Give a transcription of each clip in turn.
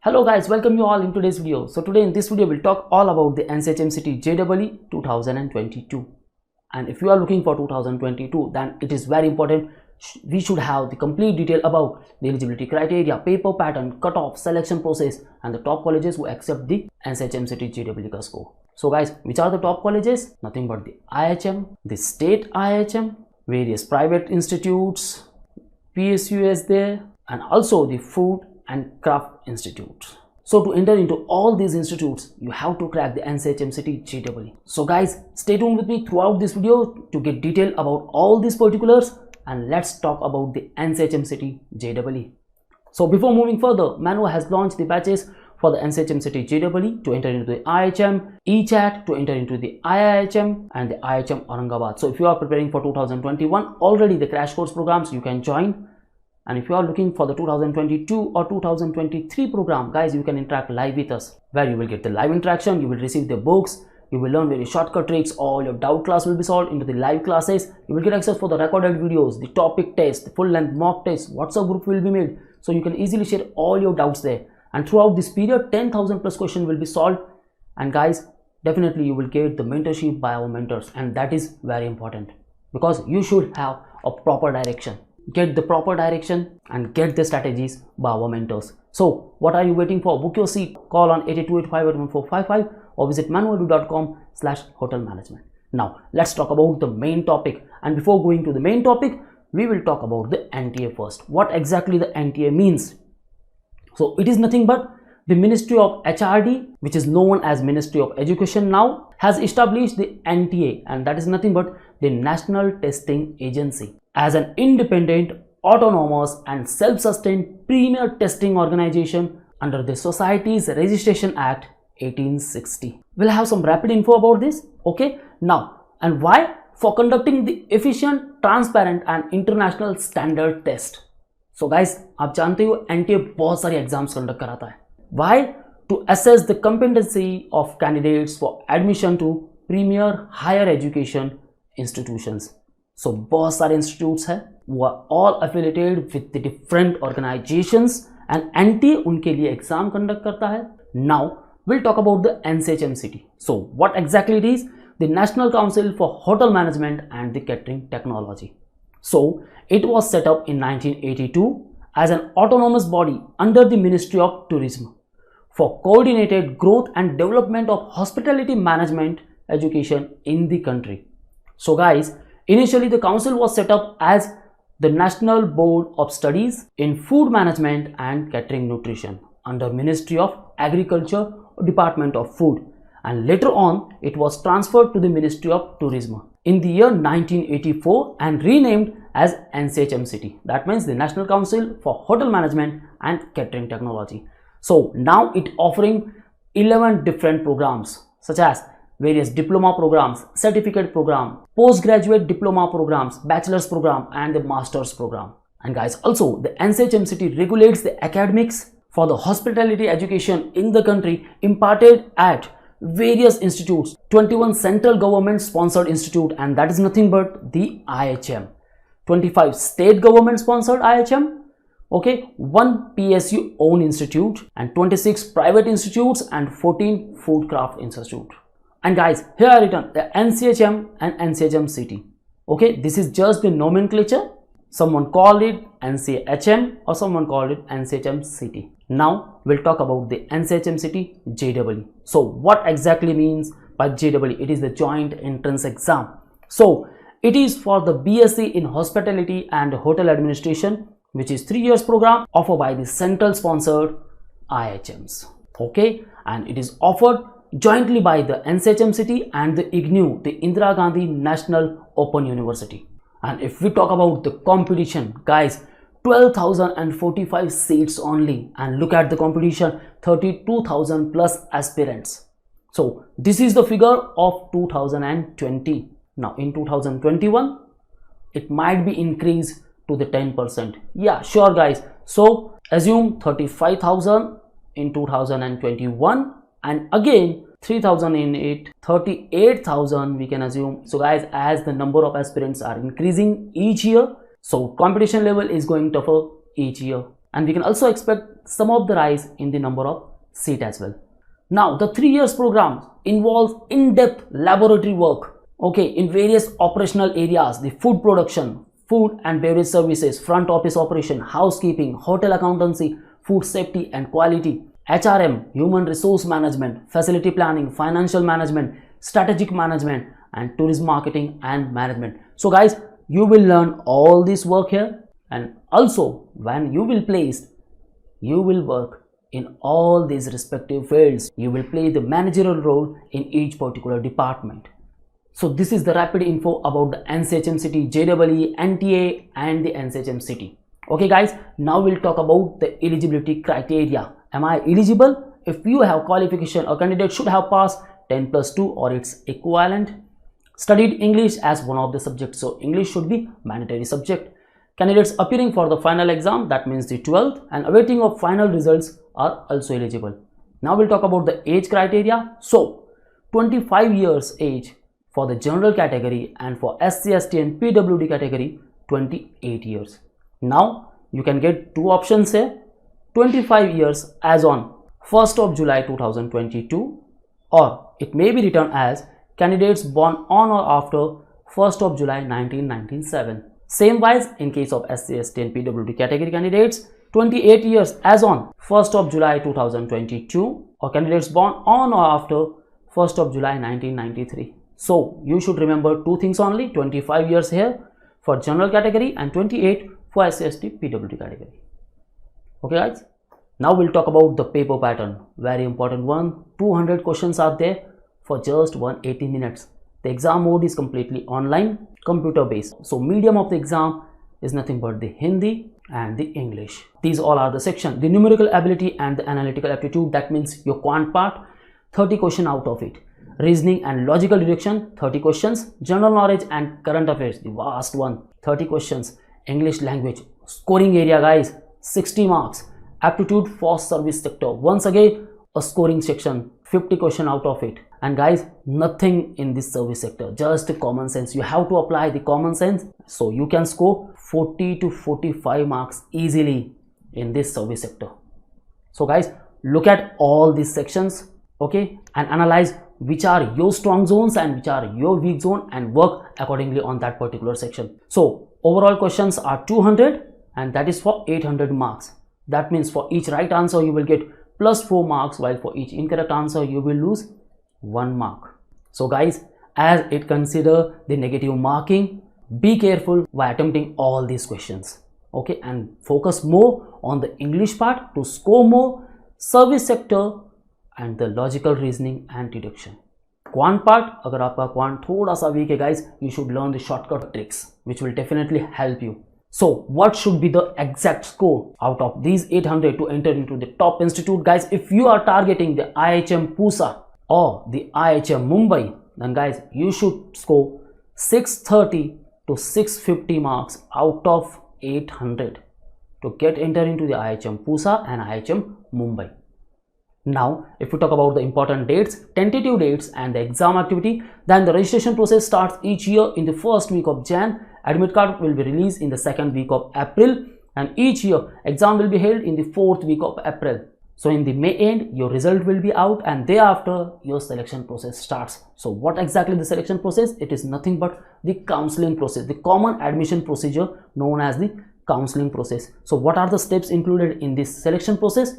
Hello guys, welcome you all in today's video. So today in this video we'll talk all about the NCHMCT JEE 2022. And if you are looking for 2022, then it is very important we should have the complete detail about the eligibility criteria, paper pattern, cutoff, selection process and the top colleges who accept the NCHMCT JEE score. So guys, which are the top colleges? Nothing but the IHM, the state IHM, various private institutes, PSU is there, and also the food and craft institutes. So to enter into all these institutes, you have to crack the NCHMCT JEE. So guys, stay tuned with me throughout this video to get detail about all these particulars, and let's talk about the NCHMCT JEE. So before moving further, Manu has launched the batches for the NCHMCT JEE to enter into the IHM, ECHAT to enter into the IIHM and the IHM Aurangabad. So if you are preparing for 2021, already the crash course programs you can join. And if you are looking for the 2022 or 2023 program, guys, you can interact live with us, where you will get the live interaction, you will receive the books, you will learn very shortcut tricks, all your doubt class will be solved into the live classes, you will get access for the recorded videos, the topic test, the full length mock test, WhatsApp group will be made, so you can easily share all your doubts there. And throughout this period, 10,000 plus questions will be solved. And guys, definitely you will get the mentorship by our mentors, and that is very important because you should have a proper direction. Get the proper direction and get the strategies by our mentors. So what are you waiting for? Book your seat, call on 8285-81455 or visit manuedu.com/hotel management. Now let's talk about the main topic, and before going to the main topic, we will talk about the NTA first. What exactly the NTA means? So it is nothing but the Ministry of HRD, which is known as Ministry of Education now, has established the NTA, and that is nothing but the National Testing Agency, as an independent, autonomous and self-sustained premier testing organization under the Societies Registration Act 1860. We'll have some rapid info about this. Okay, now, and why? For conducting the efficient, transparent and international standard test. So guys, आप जानते हो NTA बहुत सारी exams conduct कराता है. Why? To assess the competency of candidates for admission to premier higher education institutions. So बहुत सारे institutes हैं, वो all affiliated with the different organizations, and NTA उनके लिए exam conduct करता है. Now we'll talk about the NCHMCT. So what exactly it is? The National Council for Hotel Management and the Catering Technology. So it was set up in 1982 as an autonomous body under the Ministry of Tourism for coordinated growth and development of hospitality management education in the country. So guys, initially the council was set up as the National Board of Studies in Food Management and Catering Nutrition under Ministry of Agriculture, Department of Food, and later on it was transferred to the Ministry of Tourism in the year 1984 and renamed as NCHMCT. That means the National Council for Hotel Management and Catering Technology. So now it offering 11 different programs such as various diploma programs, certificate program, postgraduate diploma programs, bachelor's program and the master's program. And guys, also the NCHMCT regulates the academics for the hospitality education in the country imparted at various institutes, 21 central government sponsored institute, and that is nothing but the IHM, 25 state government sponsored IHM, okay, 1 PSU owned institute and 26 private institutes and 14 food craft institute. And guys, here I written the NCHM and NCHMCT. Okay, this is just the nomenclature. Someone called it NCHM or someone called it NCHMCT. Now we'll talk about the NCHMCT JEE. So what exactly means by JEE? It is the joint entrance exam. So it is for the BSc in Hospitality and Hotel Administration, which is 3 years program offered by the central sponsored IHMs. Okay, and it is offered jointly by the NCHMCT and the IGNU, the Indira Gandhi National Open University. And if we talk about the competition, guys, 12,045 seats only, and look at the competition, 32,000 plus aspirants. So this is the figure of 2020. Now in 2021 it might be increased to the 10%. Yeah, sure guys. So assume 35,000 in 2021 and again 3,000 in it, 38,000 we can assume. So guys, as the number of aspirants are increasing each year, so competition level is going tougher each year. and we can also expect some of the rise in the number of seat as well. Now the 3 years program involves in-depth laboratory work, okay, in various operational areas: the food production, food and beverage services, front office operation, housekeeping, hotel accountancy, food safety and quality, HRM, human resource management, facility planning, financial management, strategic management, and tourism marketing and management. So guys, you will learn all this work here, and also when you will place, you will work in all these respective fields. You will play the managerial role in each particular department. So this is the rapid info about the NCHM City, JEE, NTA and the NCHM City. Okay guys, now we'll talk about the eligibility criteria. Am I eligible? If you have qualification, a candidate should have passed 10+2 or its equivalent, studied English as one of the subjects, so English should be mandatory subject. Candidates appearing for the final exam, that means the 12th, and awaiting of final results are also eligible. Now we'll talk about the age criteria. So 25 years age for the general category, and for SC, ST and PWD category 28 years. Now you can get two options here: 25 years as on 1st of July 2022, or it may be written as candidates born on or after 1st of July 1997. Same wise in case of SC, ST and PWD category candidates, 28 years as on 1st of July 2022, or candidates born on or after 1st of July 1993. So you should remember two things only: 25 years here for general category and 28 for SC, ST, PWD category. Okay guys, now we'll talk about the paper pattern. Very important one. 200 questions are there for just 180 minutes. The exam mode is completely online, computer based. So medium of the exam is nothing but the Hindi and the English. These all are the section: the numerical ability and the analytical aptitude, that means your quant part, 30 question out of it. Reasoning and logical deduction, 30 questions. General knowledge and current affairs, the vast one, 30 questions. English language, scoring area guys, 60 marks. Aptitude for service sector, once again a scoring section, 50 question out of it. And guys, nothing in this service sector, just common sense. You have to apply the common sense, so you can score 40 to 45 marks easily in this service sector. So guys, look at all these sections, okay, and analyze which are your strong zones and which are your weak zone, and work accordingly on that particular section. So overall questions are 200, and that is for 800 marks. That means for each right answer you will get +4 marks, while for each incorrect answer you will lose 1 mark. So guys, as it consider the negative marking, be careful while attempting all these questions, okay, and focus more on the English part to score more, service sector and the logical reasoning and deduction. Quant part, अगर आपका quant थोड़ा सा weak है guys, you should learn the shortcut tricks which will definitely help you. So what should be the exact score out of these 800 to enter into the top institute guys? If you are targeting the IHM Pusa or the IHM Mumbai, then guys you should score 630 to 650 marks out of 800 to get enter into the IHM Pusa and IHM Mumbai. Now if we talk about the important dates, tentative dates and the exam activity, then the registration process starts each year in the first week of Jan. Admit card will be released in the second week of April, and each year exam will be held in the fourth week of April. So in the May end your result will be out, and thereafter your selection process starts. So what exactly the selection process? It is nothing but the counseling process, the common admission procedure known as the counseling process. So what are the steps included in this selection process?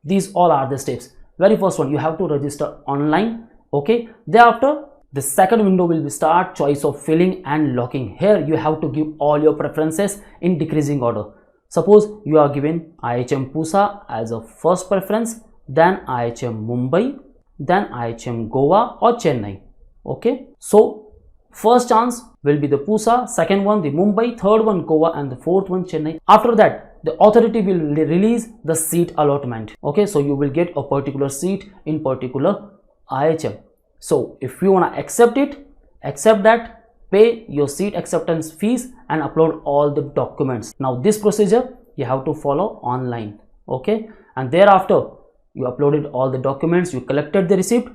These all are the steps. Very first one, you have to register online, okay. Thereafter the second window will be start choice of filling and locking. Here you have to give all your preferences in decreasing order. Suppose you are given IHM Pusa as a first preference, then IHM Mumbai, then IHM Goa or Chennai, okay. So first chance will be the Pusa, second one the Mumbai, third one Goa, and the fourth one Chennai. After that the authority will release the seat allotment, okay. So you will get a particular seat in particular IHM. So if you want to accept it, accept that, pay your seat acceptance fees and upload all the documents. Now this procedure you have to follow online, okay, and thereafter you uploaded all the documents, you collected the receipt,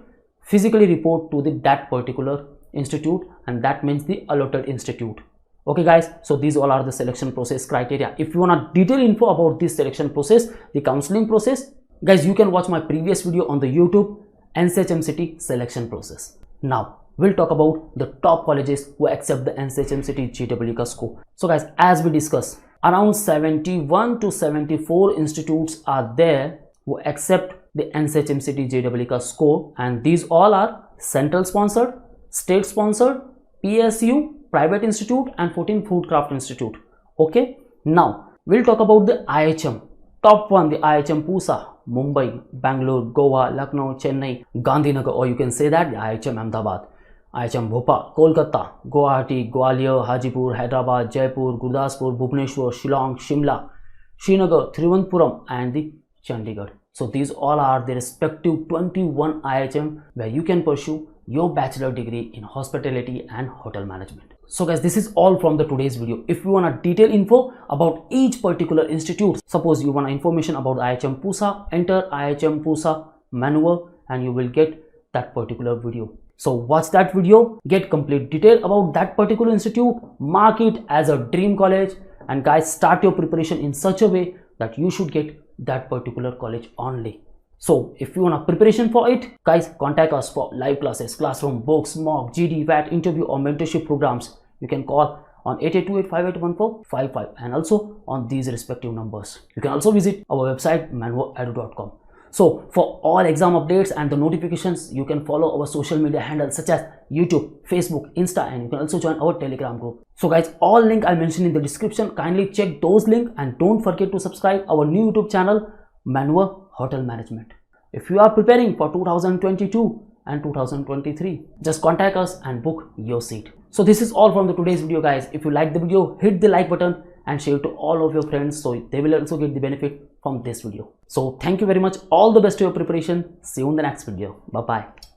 physically report to that particular institute, and that means the allotted institute, Okay guys, so these all are the selection process criteria. If you want a detailed info about this selection process, the counseling process, guys, you can watch my previous video on the YouTube NCHMCT selection process. Now we'll talk about the top colleges who accept the NCHMCT JEE का score. So guys, as we discussed, around 71 to 74 institutes are there who accept the NCHMCT JEE का score, and these all are central sponsored, state sponsored, PSU, private institute, and 14 Foodcraft Institute. Okay, now we'll talk about the IHM. Top one, the IHM Pusa, Mumbai, Bangalore, Goa, Lucknow, Chennai, Gandhinagar, or you can say that the IHM Ahmedabad, IHM Bhopal, Kolkata, Guwahati, Gwalior, Hajipur, Hyderabad, Jaipur, Gurdaspur, Bhubaneswar, Shillong, Shimla, Srinagar, Thiruvananthapuram, and the Chandigarh. So these all are the respective 21 IHM where you can pursue your bachelor degree in hospitality and hotel management. So guys, this is all from the today's video. If you want a detailed info about each particular institute, suppose you want information about IHM Pusa, enter IHM Pusa manual and you will get that particular video. So watch that video, get complete detail about that particular institute, mark it as a dream college, and guys, start your preparation in such a way that you should get that particular college only. So if you want a preparation for it, guys, contact us for live classes, classroom, books, mock, GD, VAT, interview or mentorship programs. You can call on 8828581455 and also on these respective numbers. You can also visit our website manvoedu.com. So for all exam updates and the notifications, you can follow our social media handles such as YouTube, Facebook, Insta, and you can also join our Telegram group. So guys, all link I mentioned in the description, kindly check those links and don't forget to subscribe our new YouTube channel, Manua Hotel Management. If you are preparing for 2022 and 2023, just contact us and book your seat. So this is all from the today's video guys. If you like the video, hit the like button and share it to all of your friends so they will also get the benefit from this video. So thank you very much. All the best to your preparation. See you in the next video. Bye bye.